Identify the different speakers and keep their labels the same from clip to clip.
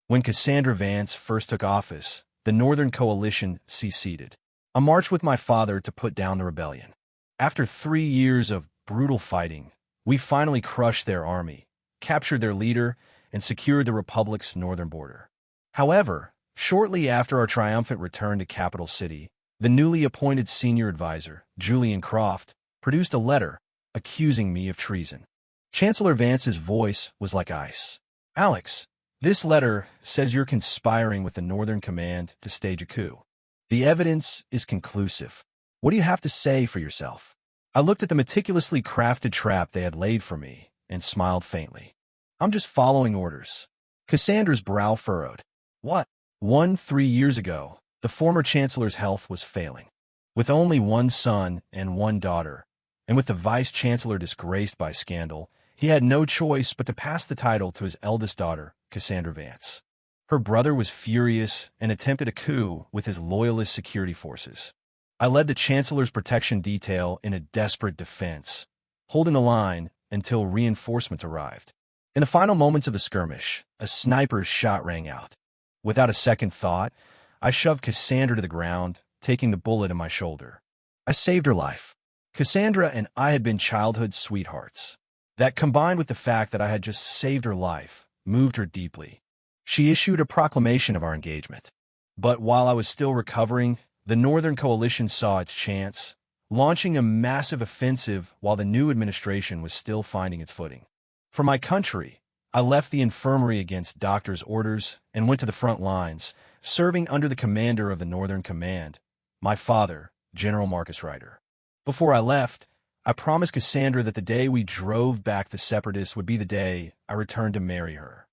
Speaker 1: When Cassandra Vance first took office, the Northern Coalition seceded. I marched with my father to put down the rebellion. After 3 years of brutal fighting, we finally crushed their army, captured their leader, and secured the Republic's northern border. However, shortly after our triumphant return to Capital City, the newly appointed senior advisor, Julian Croft, produced a letter accusing me of treason. Chancellor Vance's voice was like ice. "Alex, this letter says you're conspiring with the Northern Command to stage a coup. The evidence is conclusive. What do you have to say for yourself?" I looked at the meticulously crafted trap they had laid for me and smiled faintly. "I'm just following orders." Cassandra's brow furrowed. "What?" 3 years ago, the former chancellor's health was failing. With only one son and one daughter, and with the vice-chancellor disgraced by scandal, he had no choice but to pass the title to his eldest daughter, Cassandra Vance. Her brother was furious and attempted a coup with his loyalist security forces. I led the Chancellor's protection detail in a desperate defense, holding the line until reinforcements arrived. In the final moments of the skirmish, a sniper's shot rang out. Without a second thought, I shoved Cassandra to the ground, taking the bullet in my shoulder. I saved her life. Cassandra and I had been childhood sweethearts. That, combined with the fact that I had just saved her life, moved her deeply. She issued a proclamation of our engagement. But while I was still recovering, the Northern Coalition saw its chance, launching a massive offensive while the new administration was still finding its footing. For my country, I left the infirmary against doctors' orders and went to the front lines, serving under the commander of the Northern Command, my father, General Marcus Ryder. Before I left, I promised Cassandra that the day we drove back the Separatists would be the day I returned to marry her.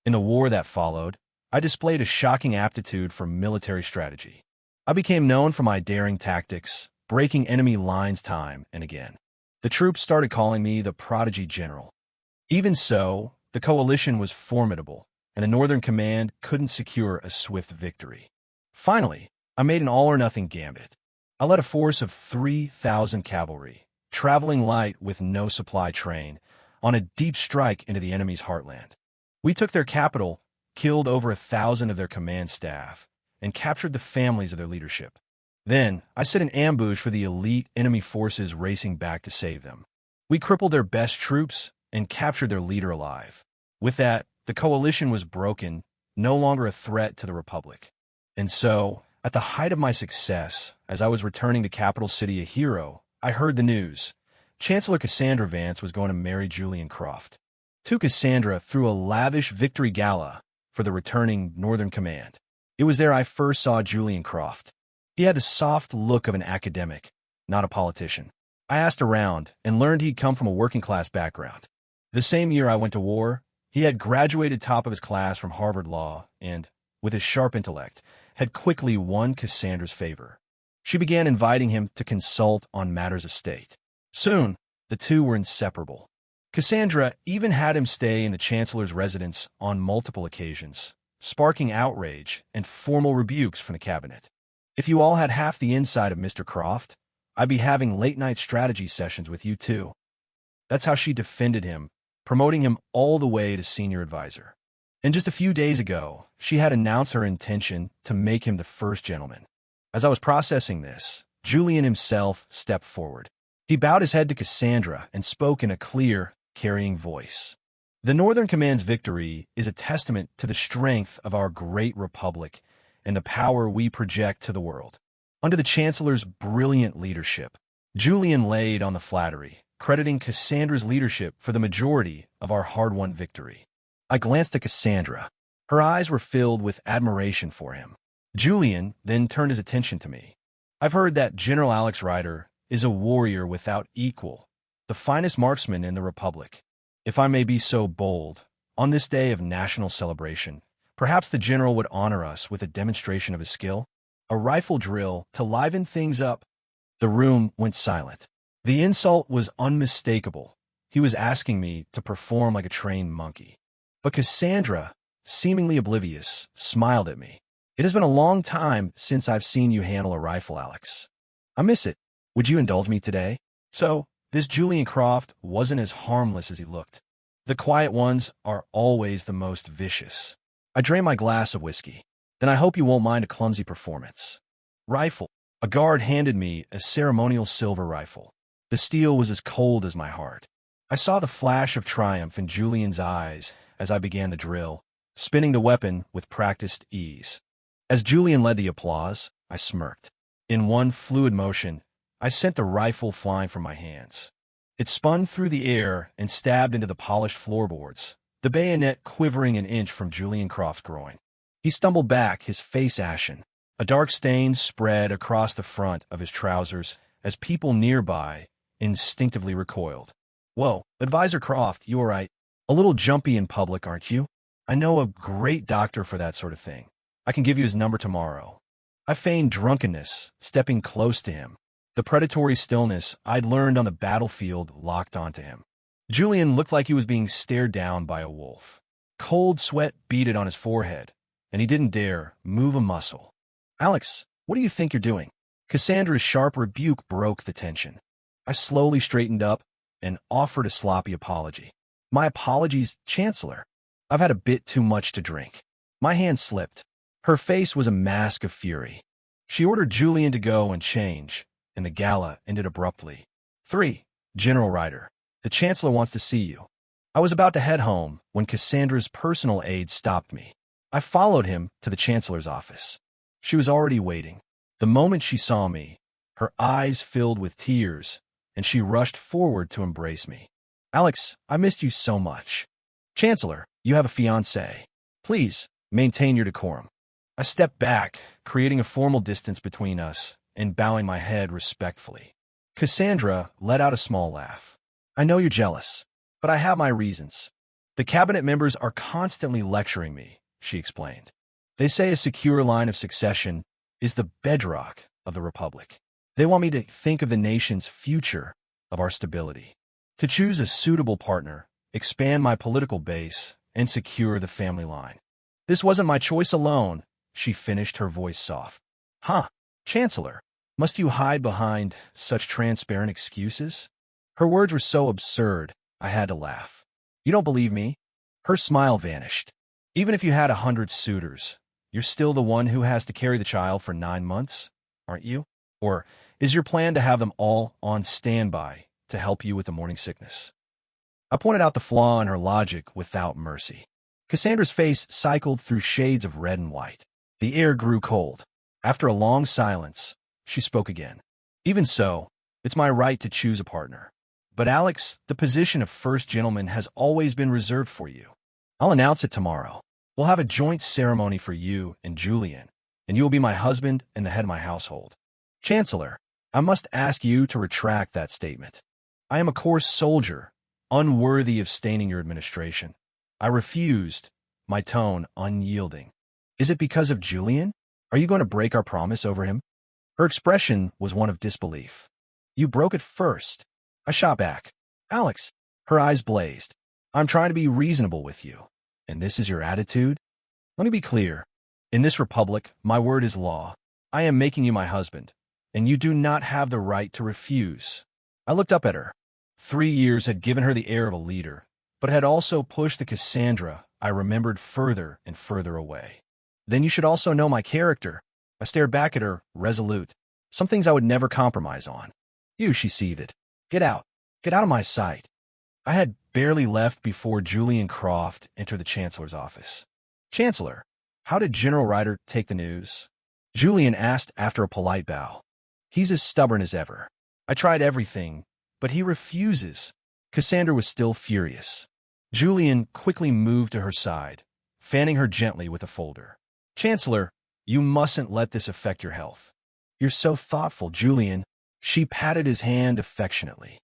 Speaker 1: In the war that followed, I displayed a shocking aptitude for military strategy. I became known for my daring tactics, breaking enemy lines time and again. The troops started calling me the Prodigy General. Even so, the coalition was formidable, and the Northern Command couldn't secure a swift victory. Finally, I made an all-or-nothing gambit. I led a force of 3,000 cavalry, traveling light with no supply train, on a deep strike into the enemy's heartland. We took their capital, killed over 1,000 of their command staff, and captured the families of their leadership. Then, I set an ambush for the elite enemy forces racing back to save them. We crippled their best troops and captured their leader alive. With that, the coalition was broken, no longer a threat to the Republic. And so, at the height of my success, as I was returning to Capital City a hero, I heard the news. Chancellor Cassandra Vance was going to marry Julian Croft. To Cassandra threw a lavish victory gala for the returning Northern Command. It was there I first saw Julian Croft. He had the soft look of an academic, not a politician. I asked around and learned he'd come from a working-class background. The same year I went to war, he had graduated top of his class from Harvard Law and, with his sharp intellect, had quickly won Cassandra's favor. She began inviting him to consult on matters of state. Soon, the two were inseparable. Cassandra even had him stay in the Chancellor's residence on multiple occasions, sparking outrage and formal rebukes from the cabinet. If you all had half the insight of Mr. Croft, I'd be having late-night strategy sessions with you too. That's how she defended him, promoting him all the way to senior advisor. And just a few days ago, she had announced her intention to make him the first gentleman. As I was processing this, Julian himself stepped forward. He bowed his head to Cassandra and spoke in a clear, carrying voice. The Northern Command's victory is a testament to the strength of our great republic and the power we project to the world. Under the Chancellor's brilliant leadership, Julian laid on the flattery, crediting Cassandra's leadership for the majority of our hard-won victory. I glanced at Cassandra. Her eyes were filled with admiration for him. Julian then turned his attention to me. "I've heard that General Alex Ryder is a warrior without equal, the finest marksman in the Republic. If I may be so bold, on this day of national celebration, perhaps the general would honor us with a demonstration of his skill, a rifle drill to liven things up." The room went silent. The insult was unmistakable. He was asking me to perform like a trained monkey. But Cassandra, seemingly oblivious, smiled at me. "It has been a long time since I've seen you handle a rifle, Alex. I miss it. Would you indulge me today?" So, this Julian Croft wasn't as harmless as he looked. The quiet ones are always the most vicious. I drain my glass of whiskey. Then I hope you won't mind a clumsy performance. Rifle. A guard handed me a ceremonial silver rifle. The steel was as cold as my heart. I saw the flash of triumph in Julian's eyes as I began the drill, spinning the weapon with practiced ease. As Julian led the applause, I smirked. In one fluid motion, I sent the rifle flying from my hands. It spun through the air and stabbed into the polished floorboards, the bayonet quivering an inch from Julian Croft's groin. He stumbled back, his face ashen. A dark stain spread across the front of his trousers as people nearby instinctively recoiled. Whoa, Advisor Croft, you all right? A little jumpy in public, aren't you? I know a great doctor for that sort of thing. I can give you his number tomorrow. I feigned drunkenness, stepping close to him. The predatory stillness I'd learned on the battlefield locked onto him. Julian looked like he was being stared down by a wolf. Cold sweat beaded on his forehead, and he didn't dare move a muscle. Alex, what do you think you're doing? Cassandra's sharp rebuke broke the tension. I slowly straightened up and offered a sloppy apology. My apologies, Chancellor. I've had a bit too much to drink. My hand slipped. Her face was a mask of fury. She ordered Julian to go and change, and the gala ended abruptly. 3. General Ryder, the Chancellor wants to see you. I was about to head home when Cassandra's personal aide stopped me. I followed him to the Chancellor's office. She was already waiting. The moment she saw me, her eyes filled with tears, and she rushed forward to embrace me. Alex, I missed you so much. Chancellor, you have a fiancée. Please, maintain your decorum. I stepped back, creating a formal distance between us and bowing my head respectfully. Cassandra let out a small laugh. I know you're jealous, but I have my reasons. The cabinet members are constantly lecturing me, she explained. They say a secure line of succession is the bedrock of the Republic. They want me to think of the nation's future, of our stability. To choose a suitable partner, expand my political base, and secure the family line. This wasn't my choice alone, she finished, her voice soft. Huh, Chancellor, must you hide behind such transparent excuses? Her words were so absurd, I had to laugh. You don't believe me? Her smile vanished. Even if you had 100 suitors, you're still the one who has to carry the child for 9 months, aren't you? Or is your plan to have them all on standby to help you with the morning sickness? I pointed out the flaw in her logic without mercy. Cassandra's face cycled through shades of red and white. The air grew cold. After a long silence, she spoke again. Even so, it's my right to choose a partner. But Alex, the position of first gentleman has always been reserved for you. I'll announce it tomorrow. We'll have a joint ceremony for you and Julian, and you will be my husband and the head of my household. Chancellor, I must ask you to retract that statement. I am a coarse soldier, unworthy of staining your administration. I refused, my tone unyielding. Is it because of Julian? Are you going to break our promise over him? Her expression was one of disbelief. You broke it first. I shot back. Alex, her eyes blazed. I'm trying to be reasonable with you. And this is your attitude? Let me be clear. In this republic, my word is law. I am making you my husband, and you do not have the right to refuse. I looked up at her. 3 years had given her the air of a leader, but had also pushed the Cassandra I remembered further and further away. Then you should also know my character. I stared back at her, resolute. Some things I would never compromise on. You, she seethed. Get out. Get out of my sight. I had barely left before Julian Croft entered the Chancellor's office. Chancellor, how did General Ryder take the news? Julian asked after a polite bow. He's as stubborn as ever. I tried everything, but he refuses. Cassandra was still furious. Julian quickly moved to her side, fanning her gently with a folder. Chancellor, you mustn't let this affect your health. You're so thoughtful, Julian. She patted his hand affectionately.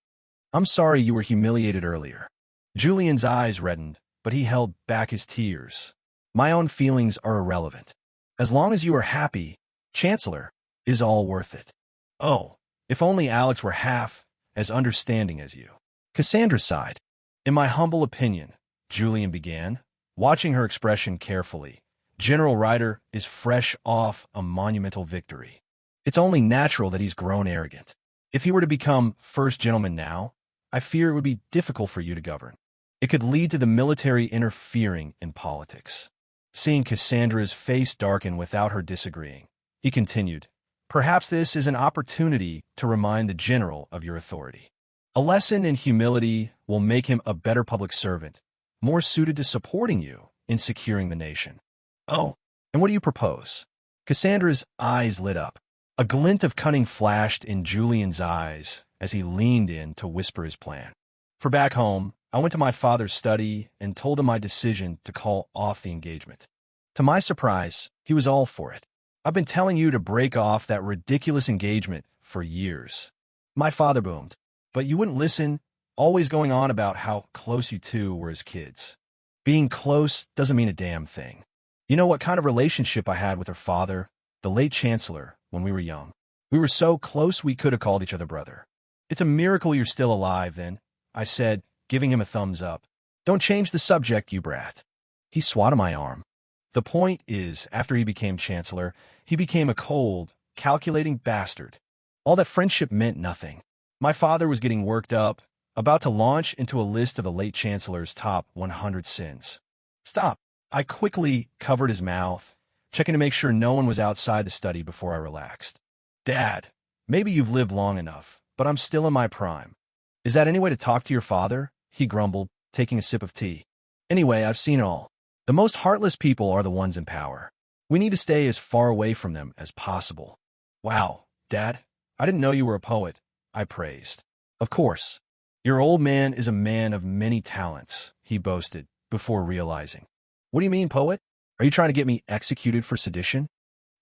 Speaker 1: I'm sorry you were humiliated earlier. Julian's eyes reddened, but he held back his tears. My own feelings are irrelevant. As long as you are happy, Chancellor, is all worth it. Oh, if only Alex were half as understanding as you. Cassandra sighed. In my humble opinion, Julian began, watching her expression carefully, General Ryder is fresh off a monumental victory. It's only natural that he's grown arrogant. If he were to become first gentleman now, I fear it would be difficult for you to govern. It could lead to the military interfering in politics. Seeing Cassandra's face darken without her disagreeing, he continued, "Perhaps this is an opportunity to remind the general of your authority. A lesson in humility will make him a better public servant, more suited to supporting you in securing the nation." "Oh, and what do you propose?" Cassandra's eyes lit up. A glint of cunning flashed in Julian's eyes as he leaned in to whisper his plan. "For back home, I went to my father's study and told him my decision to call off the engagement. To my surprise, he was all for it. I've been telling you to break off that ridiculous engagement for years." My father boomed. "But you wouldn't listen, always going on about how close you two were as kids. Being close doesn't mean a damn thing. You know what kind of relationship I had with her father, the late chancellor, when we were young? We were so close we could have called each other brother." "It's a miracle you're still alive, then," I said, giving him a thumbs up. "Don't change the subject, you brat." He swatted my arm. "The point is, after he became chancellor, he became a cold, calculating bastard. All that friendship meant nothing. My father was getting worked up, about to launch into a list of the late chancellor's top 100 sins." "Stop." I quickly covered his mouth, checking to make sure no one was outside the study before I relaxed. "Dad, maybe you've lived long enough, but I'm still in my prime. Is that any way to talk to your father?" he grumbled, taking a sip of tea. "Anyway, I've seen it all. The most heartless people are the ones in power. We need to stay as far away from them as possible." "Wow, Dad, I didn't know you were a poet," I praised. "Of course. Your old man is a man of many talents," he boasted, before realizing. "What do you mean, poet? Are you trying to get me executed for sedition?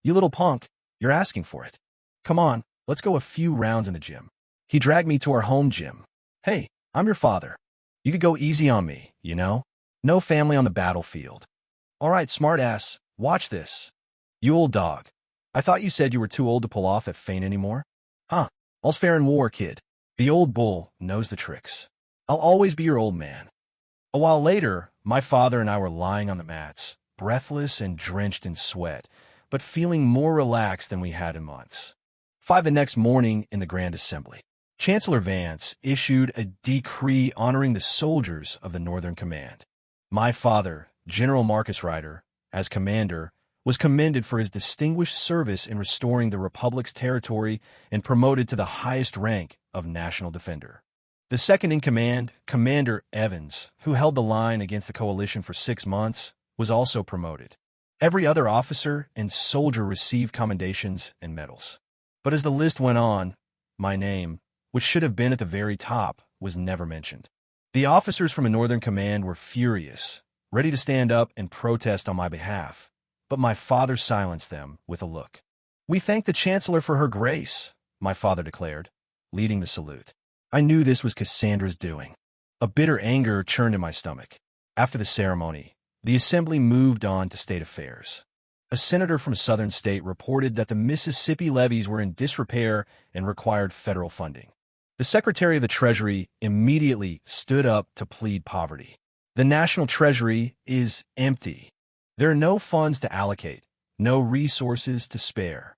Speaker 1: You little punk, you're asking for it. Come on, let's go a few rounds in the gym." He dragged me to our home gym. "Hey, I'm your father. You could go easy on me, you know? No family on the battlefield." "All right, smartass, watch this. You old dog. I thought you said you were too old to pull off that feint anymore." "Huh, all's fair in war, kid. The old bull knows the tricks. I'll always be your old man." A while later, my father and I were lying on the mats, breathless and drenched in sweat, but feeling more relaxed than we had in months. 5 the next morning in the Grand Assembly, Chancellor Vance issued a decree honoring the soldiers of the Northern Command. My father, General Marcus Ryder, as commander, was commended for his distinguished service in restoring the Republic's territory and promoted to the highest rank of National Defender. The second in command, Commander Evans, who held the line against the coalition for 6 months, was also promoted. Every other officer and soldier received commendations and medals. But as the list went on, my name, which should have been at the very top, was never mentioned. The officers from the Northern Command were furious, ready to stand up and protest on my behalf, but my father silenced them with a look. "We thank the Chancellor for her grace," my father declared, leading the salute. I knew this was Cassandra's doing. A bitter anger churned in my stomach. After the ceremony, the assembly moved on to state affairs. A senator from a southern state reported that the Mississippi levees were in disrepair and required federal funding. The Secretary of the Treasury immediately stood up to plead poverty. "The National Treasury is empty. There are no funds to allocate, no resources to spare."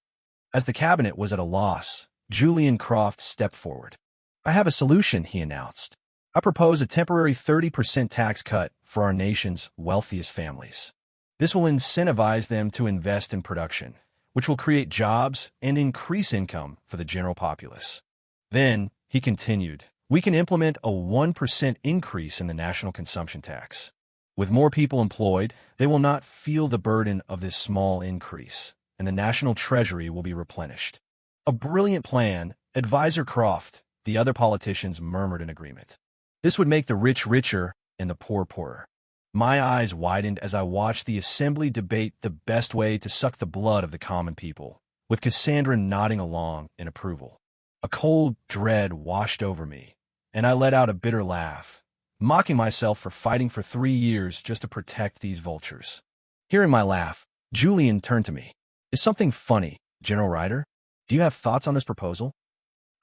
Speaker 1: As the cabinet was at a loss, Julian Croft stepped forward. "I have a solution," he announced. "I propose a temporary 30% tax cut for our nation's wealthiest families. This will incentivize them to invest in production, which will create jobs and increase income for the general populace. Then," he continued, "we can implement a 1% increase in the national consumption tax. With more people employed, they will not feel the burden of this small increase, and the national treasury will be replenished." "A brilliant plan," Advisor Croft. The other politicians murmured in agreement. "This would make the rich richer and the poor poorer." My eyes widened as I watched the assembly debate the best way to suck the blood of the common people, with Cassandra nodding along in approval. A cold dread washed over me, and I let out a bitter laugh, mocking myself for fighting for 3 years just to protect these vultures. Hearing my laugh, Julian turned to me. "Is something funny, General Ryder? Do you have thoughts on this proposal?"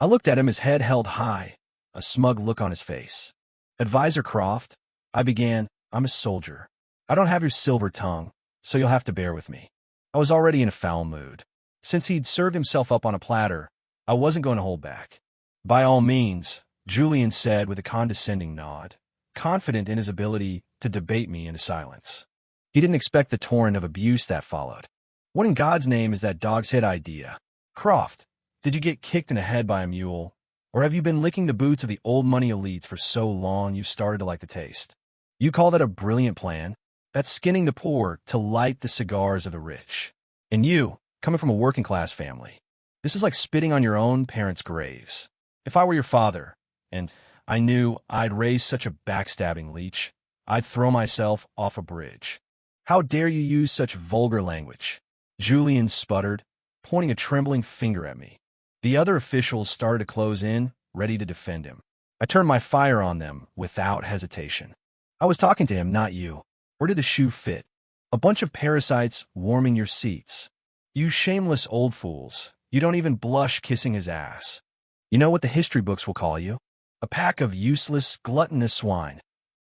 Speaker 1: I looked at him, his head held high, a smug look on his face. "Advisor Croft," I began, "I'm a soldier. I don't have your silver tongue, so you'll have to bear with me." I was already in a foul mood. Since he'd served himself up on a platter, I wasn't going to hold back. "By all means," Julian said with a condescending nod, confident in his ability to debate me into silence. He didn't expect the torrent of abuse that followed. What in God's name is that dog's head idea? Croft, did you get kicked in the head by a mule? Or have you been licking the boots of the old money elites for so long you've started to like the taste? You call that a brilliant plan? That's skinning the poor to light the cigars of the rich. And you, coming from a working-class family, this is like spitting on your own parents' graves. If I were your father, and I knew I'd raise such a backstabbing leech, I'd throw myself off a bridge. How dare you use such vulgar language? Julian sputtered, pointing a trembling finger at me. The other officials started to close in, ready to defend him. I turned my fire on them without hesitation. I was talking to him, not you. Where did the shoe fit? A bunch of parasites warming your seats. You shameless old fools. You don't even blush kissing his ass. You know what the history books will call you? A pack of useless, gluttonous swine.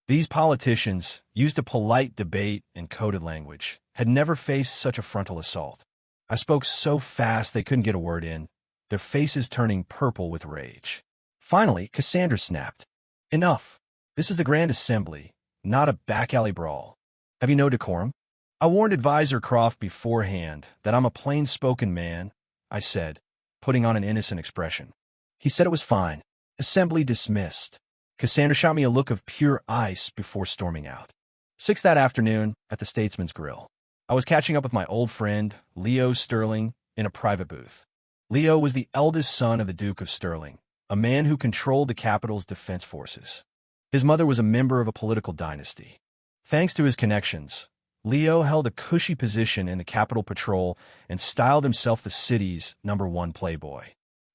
Speaker 1: These politicians, used to polite debate and coded language, had never faced such a frontal assault. I spoke so fast they couldn't get a word in, their faces turning purple with rage. Finally, Cassandra snapped. Enough. This is the Grand Assembly, not a back-alley brawl. Have you no decorum? I warned Advisor Croft beforehand that I'm a plain-spoken man, I said, putting on an innocent expression. He said it was fine. Assembly dismissed. Cassandra shot me a look of pure ice before storming out. 6 that afternoon, at the Statesman's Grill, I was catching up with my old friend, Leo Sterling, in a private booth. Leo was the eldest son of the Duke of Sterling, a man who controlled the capital's defense forces. His mother was a member of a political dynasty. Thanks to his connections, Leo held a cushy position in the Capitol Patrol and styled himself the city's #1 playboy.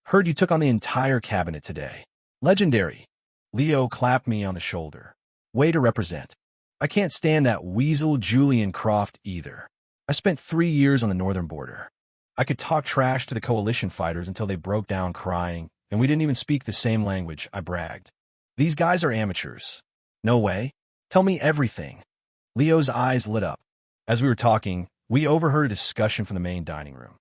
Speaker 1: Heard you took on the entire cabinet today. Legendary. Leo clapped me on the shoulder. Way to represent. I can't stand that weasel Julian Croft either. I spent 3 years on the northern border. I could talk trash to the coalition fighters until they broke down crying, and we didn't even speak the same language, I bragged. These guys are amateurs. No way. Tell me everything. Leo's eyes lit up. As we were talking, we overheard a discussion from the main dining room.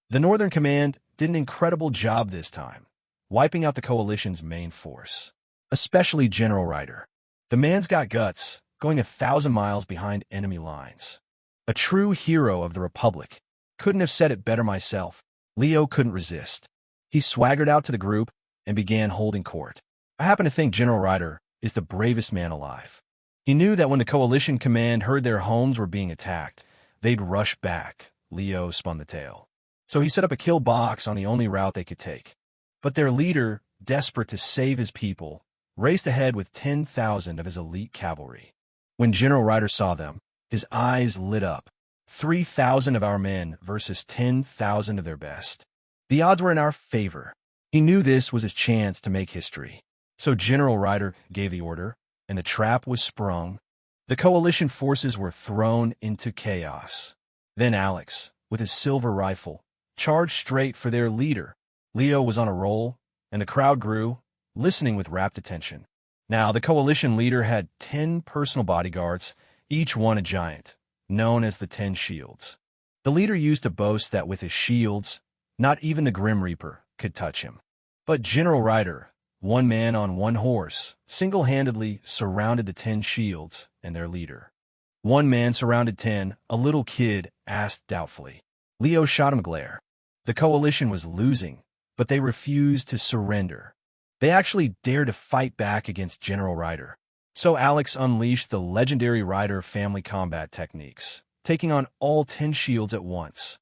Speaker 1: The Northern Command did an incredible job this time, wiping out the coalition's main force, especially General Ryder. The man's got guts, going 1,000 miles behind enemy lines. A true hero of the Republic. Couldn't have said it better myself. Leo couldn't resist. He swaggered out to the group and began holding court. I happen to think General Ryder is the bravest man alive. He knew that when the coalition command heard their homes were being attacked, they'd rush back. Leo spun the tale. So he set up a kill box on the only route they could take. But their leader, desperate to save his people, raced ahead with 10,000 of his elite cavalry. When General Ryder saw them, his eyes lit up. 3,000 of our men versus 10,000 of their best. The odds were in our favor. He knew this was his chance to make history. So General Ryder gave the order, and the trap was sprung. The coalition forces were thrown into chaos. Then Alex, with his silver rifle, charged straight for their leader. Leo was on a roll, and the crowd grew, listening with rapt attention. Now, the coalition leader had 10 personal bodyguards, each one a giant, known as the 10 Shields. The leader used to boast that with his shields, not even the Grim Reaper could touch him. But General Ryder, one man on one horse, single-handedly surrounded the 10 Shields and their leader. One man surrounded 10, a little kid asked doubtfully. Leo shot him a glare. The coalition was losing, but they refused to surrender. They actually dared to fight back against General Ryder. So Alex unleashed the legendary Ryder family combat techniques, taking on all 10 shields at once.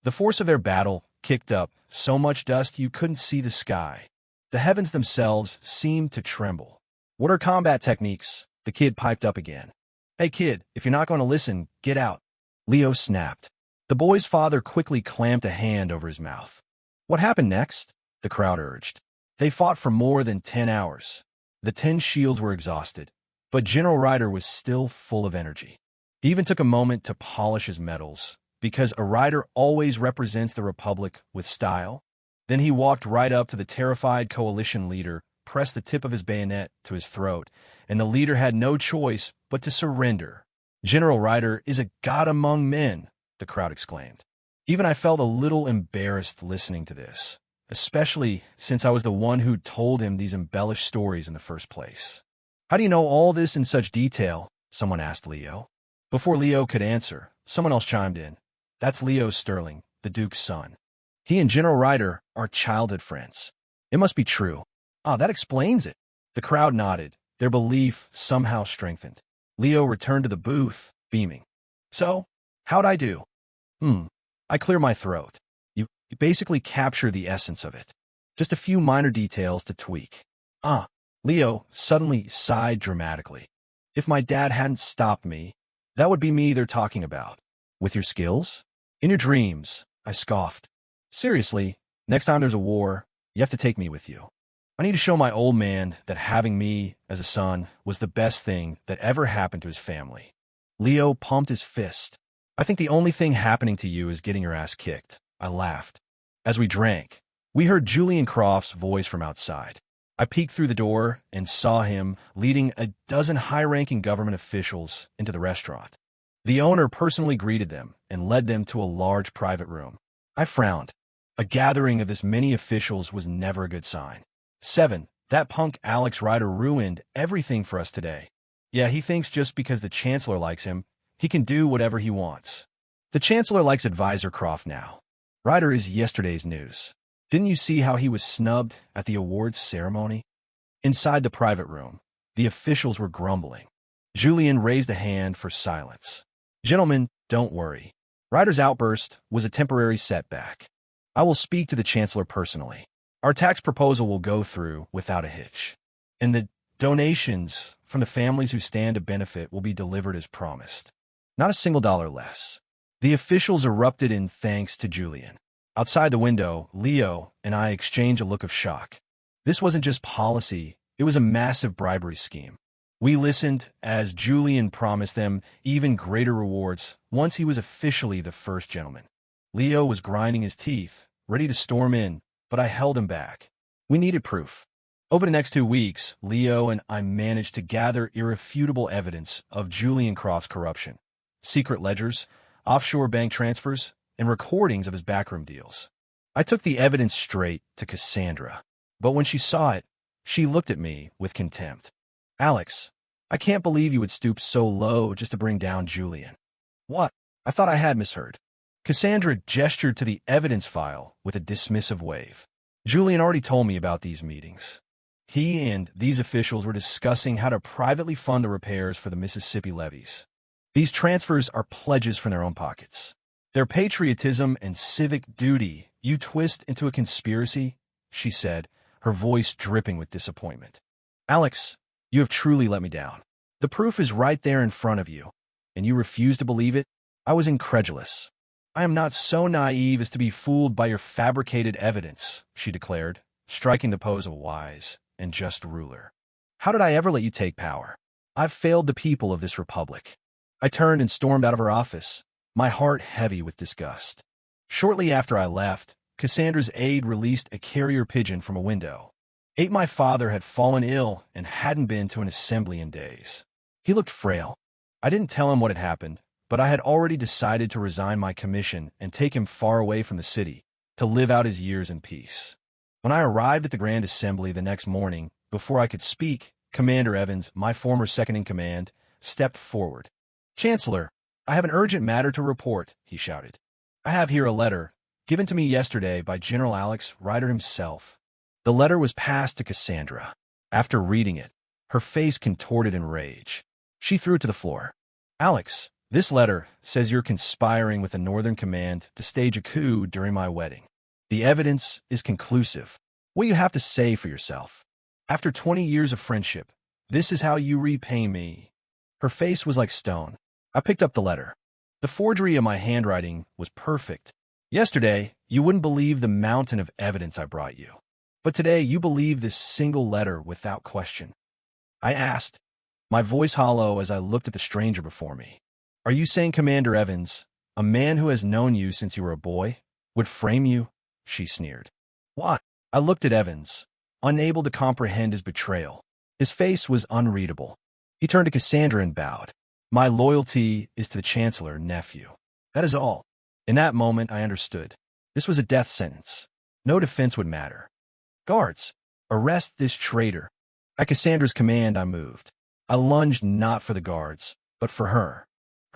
Speaker 1: The force of their battle kicked up so much dust you couldn't see the sky. The heavens themselves seemed to tremble. What are combat techniques? The kid piped up again. Hey kid, if you're not going to listen, get out. Leo snapped. The boy's father quickly clamped a hand over his mouth. What happened next? The crowd urged. They fought for more than 10 hours. The 10 shields were exhausted, but General Ryder was still full of energy. He even took a moment to polish his medals, because a rider always represents the Republic with style. Then he walked right up to the terrified coalition leader, pressed the tip of his bayonet to his throat, and the leader had no choice but to surrender. General Ryder is a god among men, the crowd exclaimed. Even I felt a little embarrassed listening to this, especially since I was the one who told him these embellished stories in the first place. How do you know all this in such detail? Someone asked Leo. Before Leo could answer, someone else chimed in. That's Leo Sterling, the Duke's son. He and General Ryder are childhood friends. It must be true. Ah, that explains it. The crowd nodded, their belief somehow strengthened. Leo returned to the booth, beaming. So, how'd I do? I clear my throat. You basically capture the essence of it. Just a few minor details to tweak. Leo suddenly sighed dramatically. If my dad hadn't stopped me, that would be me they're talking about. With your skills? In your dreams, I scoffed. Seriously, next time there's a war, you have to take me with you. I need to show my old man that having me as a son was the best thing that ever happened to his family. Leo pumped his fist. I think the only thing happening to you is getting your ass kicked. I laughed. As we drank, we heard Julian Croft's voice from outside. I peeked through the door and saw him leading a dozen high-ranking government officials into the restaurant. The owner personally greeted them and led them to a large private room. I frowned. A gathering of this many officials was never a good sign. 7. That punk Alex Ryder ruined everything for us today. Yeah, he thinks just because the Chancellor likes him, he can do whatever he wants. The Chancellor likes Advisor Croft now. Ryder is yesterday's news. Didn't you see how he was snubbed at the awards ceremony? Inside the private room, the officials were grumbling. Julian raised a hand for silence. Gentlemen, don't worry. Ryder's outburst was a temporary setback. I will speak to the Chancellor personally. Our tax proposal will go through without a hitch. And the donations from the families who stand to benefit will be delivered as promised. Not a single dollar less. The officials erupted in thanks to Julian. Outside the window, Leo and I exchanged a look of shock. This wasn't just policy, it was a massive bribery scheme. We listened as Julian promised them even greater rewards once he was officially the first gentleman. Leo was grinding his teeth, ready to storm in, but I held him back. We needed proof. Over the next 2 weeks, Leo and I managed to gather irrefutable evidence of Julian Croft's corruption. Secret ledgers, offshore bank transfers, and recordings of his backroom deals. I took the evidence straight to Cassandra, but when she saw it, she looked at me with contempt. Alex, I can't believe you would stoop so low just to bring down Julian. What? I thought I had misheard. Cassandra gestured to the evidence file with a dismissive wave. Julian already told me about these meetings. He and these officials were discussing how to privately fund the repairs for the Mississippi levees. These transfers are pledges from their own pockets. Their patriotism and civic duty you twist into a conspiracy, she said, her voice dripping with disappointment. Alex, you have truly let me down. The proof is right there in front of you, and you refuse to believe it? I was incredulous. I am not so naive as to be fooled by your fabricated evidence, she declared, striking the pose of a wise and just ruler. How did I ever let you take power? I've failed the people of this republic. I turned and stormed out of her office, my heart heavy with disgust. Shortly after I left, Cassandra's aide released a carrier pigeon from a window. My father had fallen ill and hadn't been to an assembly in days. He looked frail. I didn't tell him what had happened, but I had already decided to resign my commission and take him far away from the city, to live out his years in peace. When I arrived at the Grand Assembly the next morning, before I could speak, Commander Evans, my former second-in-command, stepped forward. Chancellor, I have an urgent matter to report, he shouted. I have here a letter, given to me yesterday by General Alex Ryder himself. The letter was passed to Cassandra. After reading it, her face contorted in rage. She threw it to the floor. Alex, this letter says you're conspiring with the Northern Command to stage a coup during my wedding. The evidence is conclusive. What do you have to say for yourself? After 20 years of friendship, this is how you repay me. Her face was like stone. I picked up the letter. The forgery of my handwriting was perfect. Yesterday, you wouldn't believe the mountain of evidence I brought you. But today, you believe this single letter without question. I asked, my voice hollow as I looked at the stranger before me. Are you saying Commander Evans, a man who has known you since you were a boy, would frame you? She sneered. What? I looked at Evans, unable to comprehend his betrayal. His face was unreadable. He turned to Cassandra and bowed. My loyalty is to the Chancellor, nephew. That is all. In that moment, I understood. This was a death sentence. No defense would matter. Guards, arrest this traitor. At Cassandra's command, I moved. I lunged not for the guards, but for her.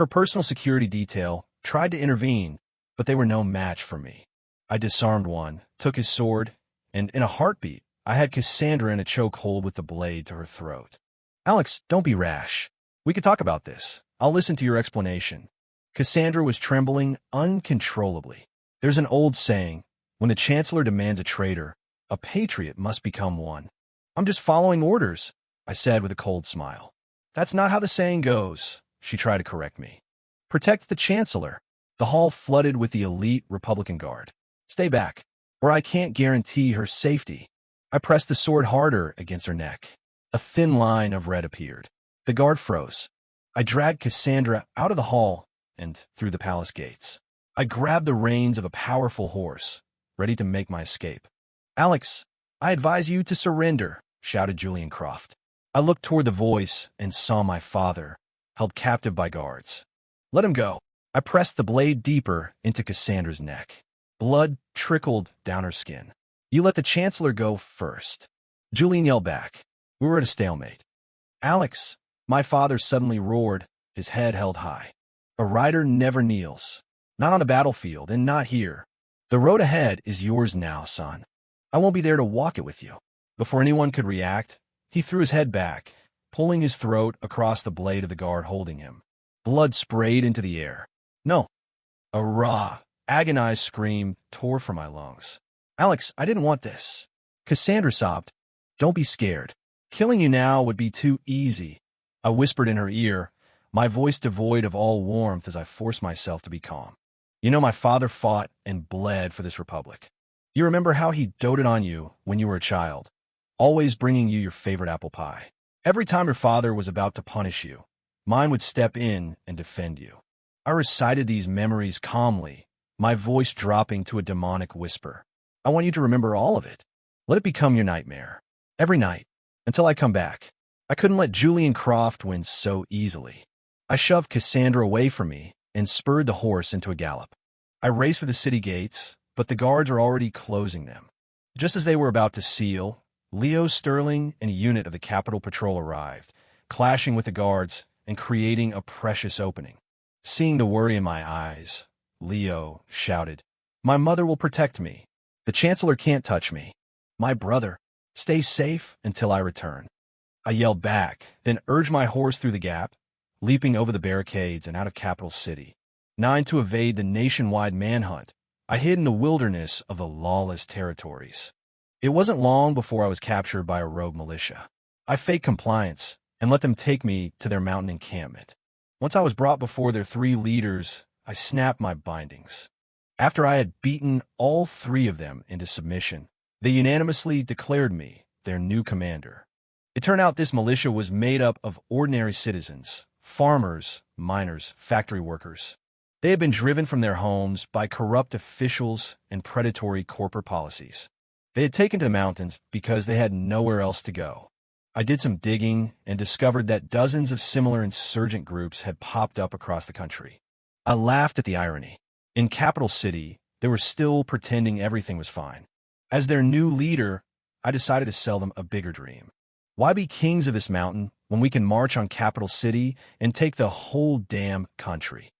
Speaker 1: Her personal security detail tried to intervene, but they were no match for me. I disarmed one, took his sword, and in a heartbeat, I had Cassandra in a chokehold with the blade to her throat. Alex, don't be rash. We could talk about this. I'll listen to your explanation. Cassandra was trembling uncontrollably. There's an old saying, when the Chancellor demands a traitor, a patriot must become one. I'm just following orders, I said with a cold smile. That's not how the saying goes, she tried to correct me. Protect the Chancellor. The hall flooded with the elite Republican Guard. Stay back, or I can't guarantee her safety. I pressed the sword harder against her neck. A thin line of red appeared. The guard froze. I dragged Cassandra out of the hall and through the palace gates. I grabbed the reins of a powerful horse, ready to make my escape. Alex, I advise you to surrender, shouted Julian Croft. I looked toward the voice and saw my father, held captive by guards. Let him go. I pressed the blade deeper into Cassandra's neck. Blood trickled down her skin. You let the Chancellor go first. Julian yelled back. We were at a stalemate. Alex, my father suddenly roared, his head held high. A rider never kneels. Not on a battlefield, and not here. The road ahead is yours now, son. I won't be there to walk it with you. Before anyone could react, he threw his head back, pulling his throat across the blade of the guard holding him. Blood sprayed into the air. No. A raw, agonized scream tore from my lungs. Alex, I didn't want this. Cassandra sobbed. Don't be scared. Killing you now would be too easy. I whispered in her ear, my voice devoid of all warmth as I forced myself to be calm. You know, my father fought and bled for this republic. You remember how he doted on you when you were a child, always bringing you your favorite apple pie. Every time your father was about to punish you, mine would step in and defend you. I recited these memories calmly, my voice dropping to a demonic whisper. I want you to remember all of it. Let it become your nightmare. Every night, until I come back. I couldn't let Julian Croft win so easily. I shoved Cassandra away from me and spurred the horse into a gallop. I raced for the city gates, but the guards were already closing them. Just as they were about to seal, Leo Sterling and a unit of the Capitol Patrol arrived, clashing with the guards and creating a precious opening. Seeing the worry in my eyes, Leo shouted, My mother will protect me. The Chancellor can't touch me. My brother, stay safe until I return. I yelled back, then urged my horse through the gap, leaping over the barricades and out of Capital City. 9 to evade the nationwide manhunt, I hid in the wilderness of the lawless territories. It wasn't long before I was captured by a rogue militia. I faked compliance and let them take me to their mountain encampment. Once I was brought before their 3 leaders, I snapped my bindings. After I had beaten all 3 of them into submission, they unanimously declared me their new commander. It turned out this militia was made up of ordinary citizens, farmers, miners, factory workers. They had been driven from their homes by corrupt officials and predatory corporate policies. They had taken to the mountains because they had nowhere else to go. I did some digging and discovered that dozens of similar insurgent groups had popped up across the country. I laughed at the irony. In Capital City, they were still pretending everything was fine. As their new leader, I decided to sell them a bigger dream. Why be kings of this mountain when we can march on Capital City and take the whole damn country?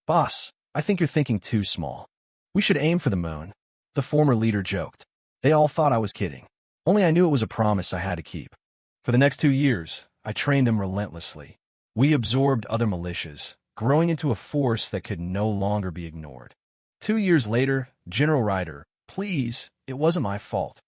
Speaker 1: Boss, I think you're thinking too small. We should aim for the moon, the former leader joked. They all thought I was kidding. Only I knew it was a promise I had to keep. For the next 2 years, I trained them relentlessly. We absorbed other militias, growing into a force that could no longer be ignored. 2 years later, General Ryder, please, it wasn't my fault.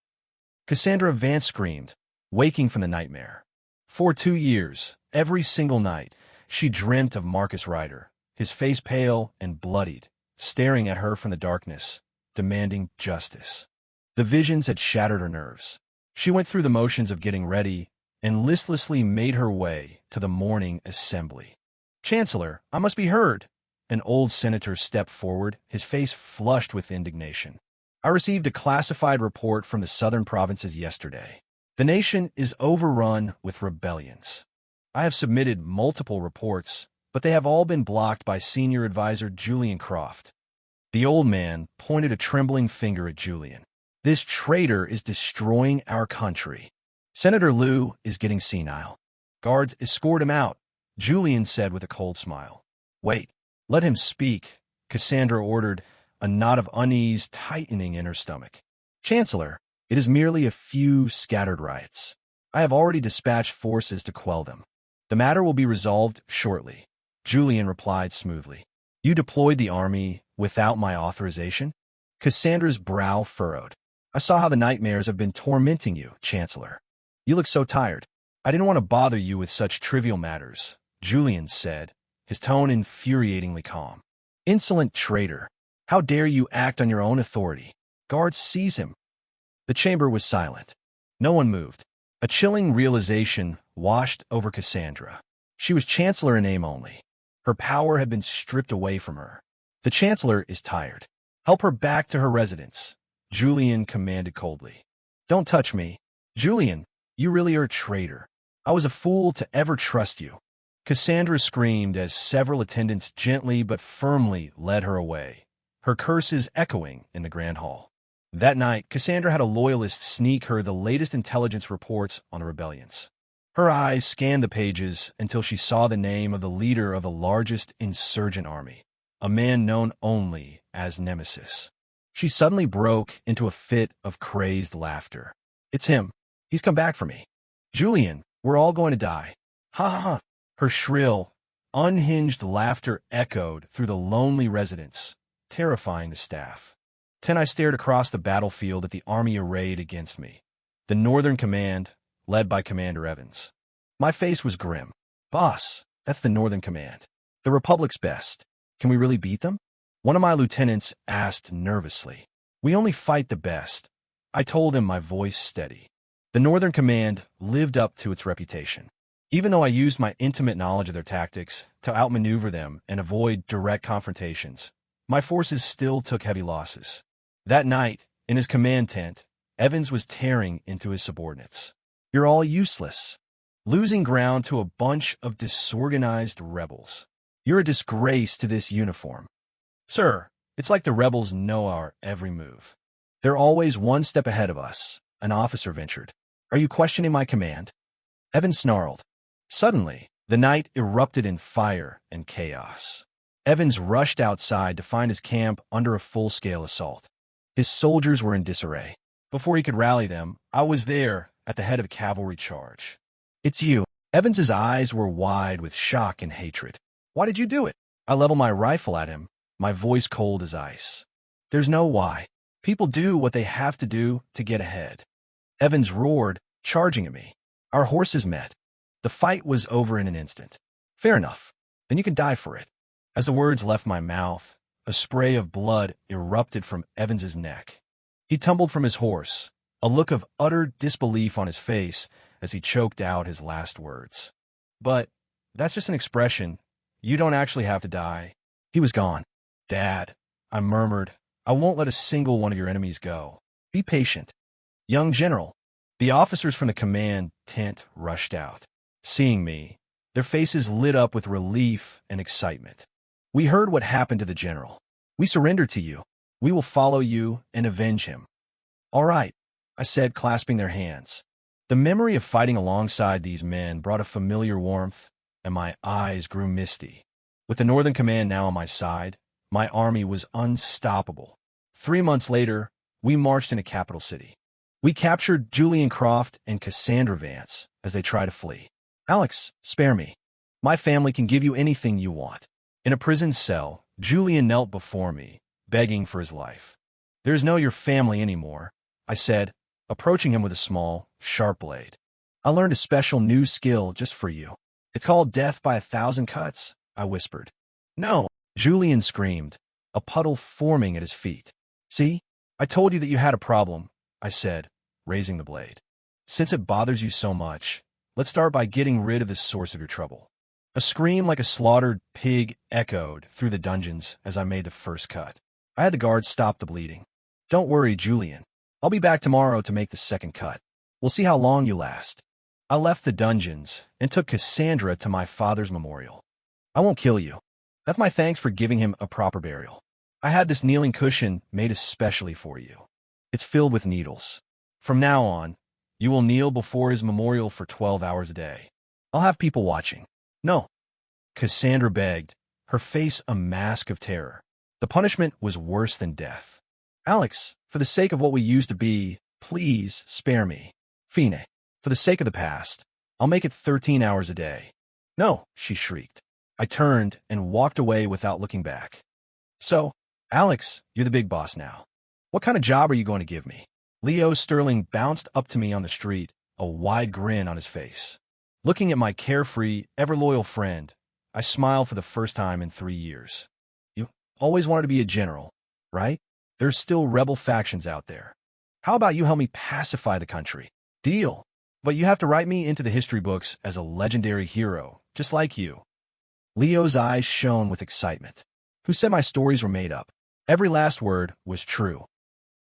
Speaker 1: Cassandra Vance screamed, waking from the nightmare. For 2 years, every single night, she dreamt of Marcus Ryder, his face pale and bloodied, staring at her from the darkness, demanding justice. The visions had shattered her nerves. She went through the motions of getting ready and listlessly made her way to the morning assembly. Chancellor, I must be heard. An old senator stepped forward, his face flushed with indignation. I received a classified report from the southern provinces yesterday. The nation is overrun with rebellions. I have submitted multiple reports, but they have all been blocked by senior advisor Julian Croft. The old man pointed a trembling finger at Julian. This traitor is destroying our country. Senator Liu is getting senile. Guards escort him out, Julian said with a cold smile. Wait, let him speak, Cassandra ordered, a knot of unease tightening in her stomach. Chancellor, it is merely a few scattered riots. I have already dispatched forces to quell them. The matter will be resolved shortly, Julian replied smoothly. You deployed the army without my authorization? Cassandra's brow furrowed. I saw how the nightmares have been tormenting you, Chancellor. You look so tired. I didn't want to bother you with such trivial matters, Julian said, his tone infuriatingly calm. Insolent traitor. How dare you act on your own authority? Guards, seize him. The chamber was silent. No one moved. A chilling realization washed over Cassandra. She was Chancellor in name only. Her power had been stripped away from her. The Chancellor is tired. Help her back to her residence, Julian commanded coldly. Don't touch me. Julian, you really are a traitor. I was a fool to ever trust you. Cassandra screamed as several attendants gently but firmly led her away, her curses echoing in the grand hall. That night, Cassandra had a loyalist sneak her the latest intelligence reports on the rebellions. Her eyes scanned the pages until she saw the name of the leader of the largest insurgent army, a man known only as Nemesis. She suddenly broke into a fit of crazed laughter. It's him. He's come back for me. Julian, we're all going to die. Ha ha ha. Her shrill, unhinged laughter echoed through the lonely residence, terrifying the staff. Then I stared across the battlefield at the army arrayed against me. The Northern Command, led by Commander Evans. My face was grim. Boss, that's the Northern Command. The Republic's best. Can we really beat them? One of my lieutenants asked nervously. We only fight the best. I told him, my voice steady. The Northern Command lived up to its reputation. Even though I used my intimate knowledge of their tactics to outmaneuver them and avoid direct confrontations, my forces still took heavy losses. That night, in his command tent, Evans was tearing into his subordinates. You're all useless. Losing ground to a bunch of disorganized rebels. You're a disgrace to this uniform. Sir, it's like the rebels know our every move. They're always one step ahead of us, an officer ventured. Are you questioning my command? Evans snarled. Suddenly, the night erupted in fire and chaos. Evans rushed outside to find his camp under a full-scale assault. His soldiers were in disarray. Before he could rally them, I was there at the head of a cavalry charge. It's you. Evans's eyes were wide with shock and hatred. Why did you do it? I leveled my rifle at him, my voice cold as ice. There's no why. People do what they have to do to get ahead. Evans roared, charging at me. Our horses met. The fight was over in an instant. Fair enough. Then you can die for it. As the words left my mouth, a spray of blood erupted from Evans's neck. He tumbled from his horse, a look of utter disbelief on his face as he choked out his last words. But that's just an expression. You don't actually have to die. He was gone. Dad, I murmured, I won't let a single one of your enemies go. Be patient. Young General. The officers from the command tent rushed out. Seeing me, their faces lit up with relief and excitement. We heard what happened to the general. We surrendered to you. We will follow you and avenge him. All right, I said, clasping their hands. The memory of fighting alongside these men brought a familiar warmth, and my eyes grew misty. With the Northern Command now on my side, my army was unstoppable. 3 months later, we marched into Capital City. We captured Julian Croft and Cassandra Vance as they tried to flee. Alex, spare me. My family can give you anything you want. In a prison cell, Julian knelt before me, begging for his life. There's no your family anymore, I said, approaching him with a small, sharp blade. I learned a special new skill just for you. It's called death by 1,000 cuts, I whispered. No, Julian screamed, a puddle forming at his feet. See, I told you that you had a problem, I said, raising the blade. Since it bothers you so much, let's start by getting rid of the source of your trouble. A scream like a slaughtered pig echoed through the dungeons as I made the first cut. I had the guards stop the bleeding. Don't worry, Julian. I'll be back tomorrow to make the second cut. We'll see how long you last. I left the dungeons and took Cassandra to my father's memorial. I won't kill you. That's my thanks for giving him a proper burial. I had this kneeling cushion made especially for you. It's filled with needles. From now on, you will kneel before his memorial for 12 hours a day. I'll have people watching. No, Cassandra begged, her face a mask of terror. The punishment was worse than death. Alex, for the sake of what we used to be, please spare me. Fine, for the sake of the past, I'll make it 13 hours a day. No, she shrieked. I turned and walked away without looking back. So, Alex, you're the big boss now. What kind of job are you going to give me? Leo Sterling bounced up to me on the street, a wide grin on his face. Looking at my carefree, ever-loyal friend, I smiled for the first time in 3 years. You always wanted to be a general, right? There's still rebel factions out there. How about you help me pacify the country? Deal. But you have to write me into the history books as a legendary hero, just like you. Leo's eyes shone with excitement. Who said my stories were made up? Every last word was true.